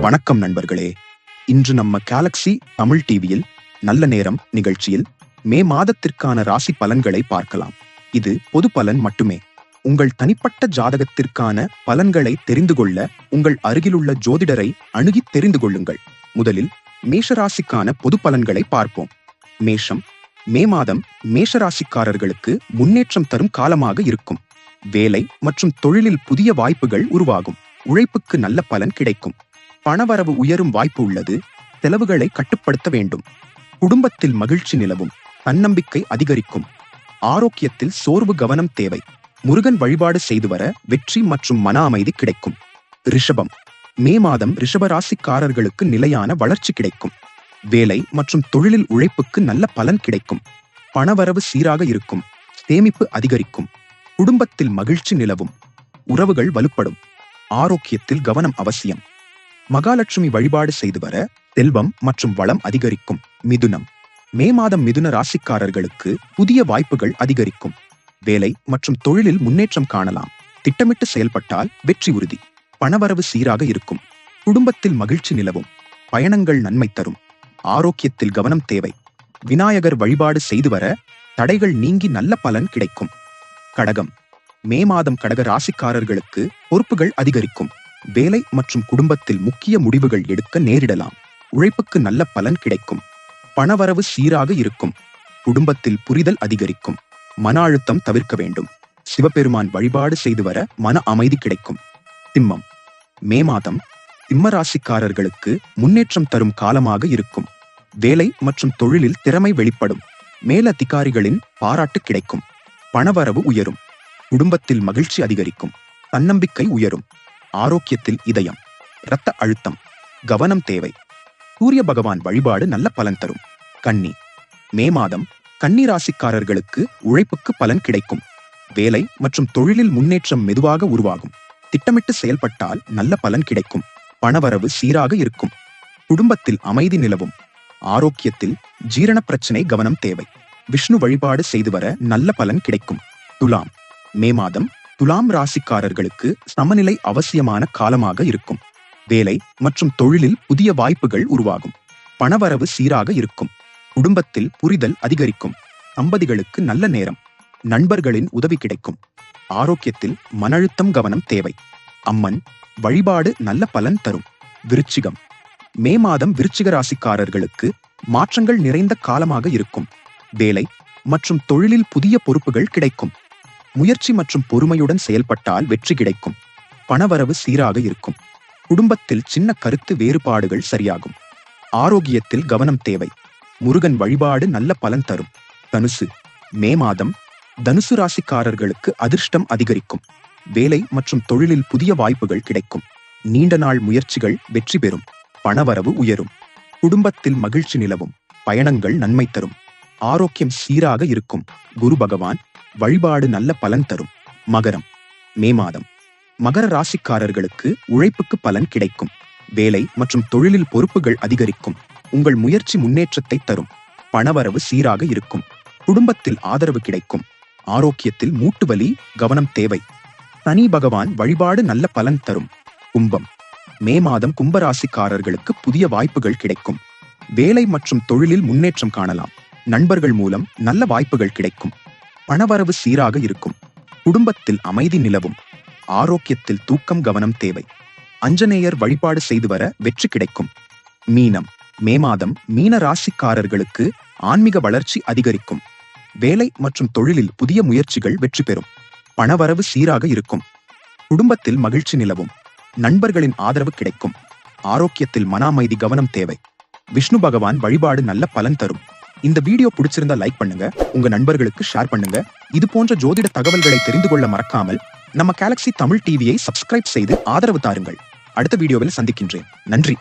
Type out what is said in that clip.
வணக்கம் நண்பர்களே. இன்று நம்ம கேலக்ஸி தமிழ் டிவியில் நல்ல நேரம் நிகழ்ச்சியில் மே மாதத்திற்கான ராசி பலன்களை பார்க்கலாம். இது பொது பலன் மட்டுமே. உங்கள் தனிப்பட்ட ஜாதகத்திற்கான பலன்களை தெரிந்து கொள்ள உங்கள் அருகிலுள்ள ஜோதிடரை அணுகி தெரிந்து கொள்ளுங்கள். முதலில் மேஷராசிக்கான பொது பலன்களை பார்ப்போம். மேஷம். மே மாதம் மேஷராசிக்காரர்களுக்கு முன்னேற்றம் தரும் காலமாக இருக்கும். வேலை மற்றும் தொழிலில் புதிய வாய்ப்புகள் உருவாகும். உழைப்புக்கு நல்ல பலன் கிடைக்கும். பணவரவு உயரும் வாய்ப்பு உள்ளது. செலவுகளை கட்டுப்படுத்த வேண்டும். குடும்பத்தில் மகிழ்ச்சி நிலவும். தன்னம்பிக்கை அதிகரிக்கும். ஆரோக்கியத்தில் சோர்வு கவனம் தேவை. முருகன் வழிபாடு செய்து வர வெற்றி மற்றும் மன அமைதி கிடைக்கும். ரிஷபம். மே மாதம் ரிஷபராசிக்காரர்களுக்கு நிலையான வளர்ச்சி கிடைக்கும். வேலை மற்றும் தொழிலில் உழைப்புக்கு நல்ல பலன் கிடைக்கும். பணவரவு சீராக இருக்கும். சேமிப்பு அதிகரிக்கும். குடும்பத்தில் மகிழ்ச்சி நிலவும். உறவுகள் வலுப்படும். ஆரோக்கியத்தில் கவனம் அவசியம். மகாலட்சுமி வழிபாடு செய்து வர செல்வம் மற்றும் வளம் அதிகரிக்கும். மிதுனம். மே மாதம் மிதுன ராசிக்காரர்களுக்கு புதிய வாய்ப்புகள் அதிகரிக்கும். வேலை மற்றும் தொழிலில் முன்னேற்றம் காணலாம். திட்டமிட்டு செயல்பட்டால் வெற்றி உறுதி. பணவரவு சீராக இருக்கும். குடும்பத்தில் மகிழ்ச்சி நிலவும். பயணங்கள் நன்மை தரும். ஆரோக்கியத்தில் கவனம் தேவை. விநாயகர் வழிபாடு செய்து வர தடைகள் நீங்கி நல்ல பலன் கிடைக்கும். கடகம். மே மாதம் கடக ராசிக்காரர்களுக்கு பொறுப்புகள் அதிகரிக்கும். வேலை மற்றும் குடும்பத்தில் முக்கிய முடிவுகள் எடுக்க நேரிடலாம். உழைப்புக்கு நல்ல பலன் கிடைக்கும். பணவரவு சீராக இருக்கும். குடும்பத்தில் புரிதல் அதிகரிக்கும். மன அழுத்தம் தவிர்க்க வேண்டும். சிவபெருமான் வழிபாடு செய்து வர மன அமைதி கிடைக்கும். சிம்மம். மே மாதம் சிம்ம ராசிக்காரர்களுக்கு முன்னேற்றம் தரும் காலமாக இருக்கும். வேலை மற்றும் தொழிலில் திறமை வெளிப்படும். மேலதிகாரிகளின் பாராட்டு கிடைக்கும். பணவரவு உயரும். குடும்பத்தில் மகிழ்ச்சி அதிகரிக்கும். தன்னம்பிக்கை உயரும். ஆரோக்கியத்தில் இதயம், இரத்த அழுத்தம் கவனம் தேவை. சூரிய பகவான் வழிபாடு நல்ல பலன் தரும். கன்னி. மே மாதம் கன்னி ராசிக்காரர்களுக்கு உழைப்புக்கு பலன் கிடைக்கும். வேலை மற்றும் தொழிலில் முன்னேற்றம் மெதுவாக உருவாகும். திட்டமிட்டு செயல்பட்டால் நல்ல பலன் கிடைக்கும். பணவரவு சீராக இருக்கும். குடும்பத்தில் அமைதி நிலவும். ஆரோக்கியத்தில் ஜீரண பிரச்சனை கவனம் தேவை. விஷ்ணு வழிபாடு செய்து வர நல்ல பலன் கிடைக்கும். துலாம். மே மாதம் துலாம் ராசிக்காரர்களுக்கு சமநிலை அவசியமான காலமாக இருக்கும். வேலை மற்றும் தொழிலில் புதிய வாய்ப்புகள் உருவாகும். பணவரவு சீராக இருக்கும். குடும்பத்தில் புரிதல் அதிகரிக்கும். தம்பதிகளுக்கு நல்ல நேரம். நண்பர்களின் உதவி கிடைக்கும். ஆரோக்கியத்தில் மன அழுத்தம் கவனம் தேவை. அம்மன் வழிபாடு நல்ல பலன் தரும். விருச்சிகம். மே மாதம் விருச்சிக ராசிக்காரர்களுக்கு மாற்றங்கள் நிறைந்த காலமாக இருக்கும். வேலை மற்றும் தொழிலில் புதிய பொறுப்புகள் கிடைக்கும். முயற்சி மற்றும் பொறுமையுடன் செயல்பட்டால் வெற்றி கிடைக்கும். பணவரவு சீராக இருக்கும். குடும்பத்தில் சின்ன கருத்து வேறுபாடுகள் சரியாகும். ஆரோக்கியத்தில் கவனம் தேவை. முருகன் வழிபாடு நல்ல பலன் தரும். தனுசு. மே மாதம் தனுசு ராசிக்காரர்களுக்கு அதிர்ஷ்டம் அதிகரிக்கும். வேலை மற்றும் தொழிலில் புதிய வாய்ப்புகள் கிடைக்கும். நீண்ட நாள் முயற்சிகள் வெற்றி பெறும். பணவரவு உயரும். குடும்பத்தில் மகிழ்ச்சி நிலவும். பயணங்கள் நன்மை தரும். ஆரோக்கியம் சீராக இருக்கும். குரு பகவான் வழிபாடு நல்ல பலன் தரும். மகரம். மே மாதம் மகர ராசிக்காரர்களுக்கு உழைப்புக்கு பலன் கிடைக்கும். வேலை மற்றும் தொழிலில் பொறுப்புகள் அதிகரிக்கும். உங்கள் முயற்சி முன்னேற்றத்தை தரும். பணவரவு சீராக இருக்கும். குடும்பத்தில் ஆதரவு கிடைக்கும். ஆரோக்கியத்தில் மூட்டு வலி கவனம் தேவை. சனி பகவான் வழிபாடு நல்ல பலன் தரும். கும்பம். மே மாதம் கும்பராசிக்காரர்களுக்கு புதிய வாய்ப்புகள் கிடைக்கும். வேலை மற்றும் தொழிலில் முன்னேற்றம் காணலாம். நண்பர்கள் மூலம் நல்ல வாய்ப்புகள் கிடைக்கும். பணவரவு சீராக இருக்கும். குடும்பத்தில் அமைதி நிலவும். ஆரோக்கியத்தில் தூக்கம் கவனம் தேவை. அஞ்சனேயர் வழிபாடு செய்து வர வெற்றி கிடைக்கும். மீனம். மே மாதம் மீன ராசிக்காரர்களுக்கு ஆன்மீக வளர்ச்சி அதிகரிக்கும். வேலை மற்றும் தொழிலில் புதிய முயற்சிகள் வெற்றி பெறும். பணவரவு சீராக இருக்கும். குடும்பத்தில் மகிழ்ச்சி நிலவும். நண்பர்களின் ஆதரவு கிடைக்கும். ஆரோக்கியத்தில் மன அமைதி கவனம் தேவை. விஷ்ணு பகவான் வழிபாடு நல்ல பலன் தரும். இந்த வீடியோ பிடிச்சிருந்தா லைக் பண்ணுங்க. உங்க நண்பர்களுக்கு ஷேர் பண்ணுங்க. இது போன்ற ஜோதிட தகவல்களை தெரிந்து கொள்ள மறக்காமல் நம்ம கேலக்ஸி தமிழ் டிவியை சப்ஸ்கிரைப் செய்து ஆதரவு தாருங்கள். அடுத்த வீடியோவில் சந்திக்கின்றேன். நன்றி.